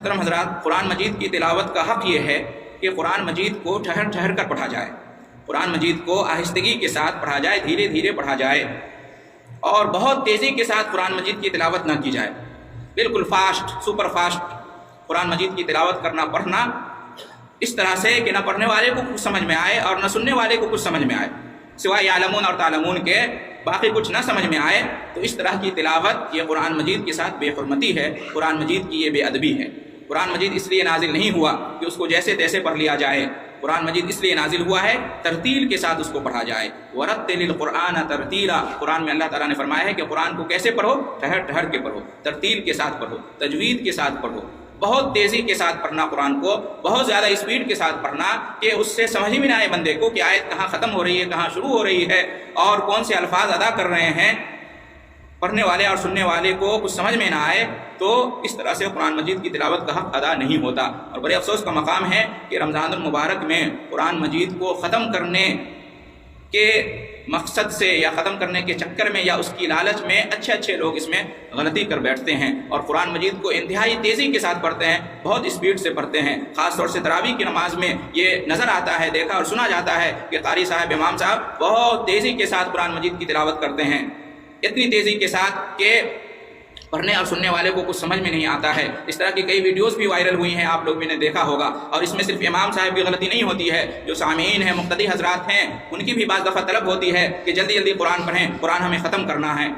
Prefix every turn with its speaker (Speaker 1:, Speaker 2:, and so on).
Speaker 1: محترم حضرات، قرآن مجید کی تلاوت کا حق یہ ہے کہ قرآن مجید کو ٹھہر ٹھہر کر پڑھا جائے، قرآن مجید کو آہستگی کے ساتھ پڑھا جائے، دھیرے دھیرے پڑھا جائے، اور بہت تیزی کے ساتھ قرآن مجید کی تلاوت نہ کی جائے۔ بالکل فاسٹ، سپر فاسٹ قرآن مجید کی تلاوت کرنا، پڑھنا اس طرح سے کہ نہ پڑھنے والے کو کچھ سمجھ میں آئے اور نہ سننے والے کو کچھ سمجھ میں آئے، سوائے یعلمون اور تعلمون کے باقی کچھ نہ سمجھ میں آئے۔ تو اس طرح کی تلاوت یہ قرآن مجید کے ساتھ بے حرمتی ہے، قرآن مجید کی یہ بے ادبی ہے۔ قرآن مجید اس لیے نازل نہیں ہوا کہ اس کو جیسے تیسے پڑھ لیا جائے، قرآن مجید اس لیے نازل ہوا ہے ترتیل کے ساتھ اس کو پڑھا جائے۔ وَرَتِّلِ الْقُرْآنَ تَرْتِيلًا، قرآن میں اللہ تعالیٰ نے فرمایا ہے کہ قرآن کو کیسے پڑھو؟ ٹھہر ٹھہر کے پڑھو، ترتیل کے ساتھ پڑھو، تجوید کے ساتھ پڑھو، بہت تیزی کے ساتھ پڑھنا قرآن کو، بہت زیادہ اسپیڈ کے ساتھ پڑھنا کہ اس سے سمجھ بھی نہ آئے بندے کو کہ آیت کہاں ختم ہو رہی ہے، کہاں شروع ہو رہی ہے، اور کون سے الفاظ ادا کر رہے ہیں۔ پڑھنے والے اور سننے والے کو کچھ سمجھ میں نہ آئے تو اس طرح سے قرآن مجید کی تلاوت کا حق ادا نہیں ہوتا۔ اور بڑے افسوس کا مقام ہے کہ رمضان المبارک میں قرآن مجید کو ختم کرنے کے مقصد سے یا ختم کرنے کے چکر میں یا اس کی لالچ میں اچھے لوگ اس میں غلطی کر بیٹھتے ہیں اور قرآن مجید کو انتہائی تیزی کے ساتھ پڑھتے ہیں، بہت اسپیڈ سے پڑھتے ہیں۔ خاص طور سے تراویح کی نماز میں یہ نظر آتا ہے، دیکھا اور سنا جاتا ہے کہ قاری صاحب، امام صاحب بہت تیزی کے ساتھ قرآن مجید کی تلاوت کرتے ہیں، اتنی تیزی کے ساتھ کہ پڑھنے اور سننے والے کو کچھ سمجھ میں نہیں آتا ہے۔ اس طرح کی کئی ویڈیوز بھی وائرل ہوئی ہیں، آپ لوگ بھی نے دیکھا ہوگا، اور اس میں صرف امام صاحب کی غلطی نہیں ہوتی ہے، جو سامعین ہیں، مقتدی حضرات ہیں، ان کی بھی بعض دفعہ طلب ہوتی ہے کہ جلدی جلدی قرآن پڑھیں، قرآن ہمیں ختم کرنا ہے۔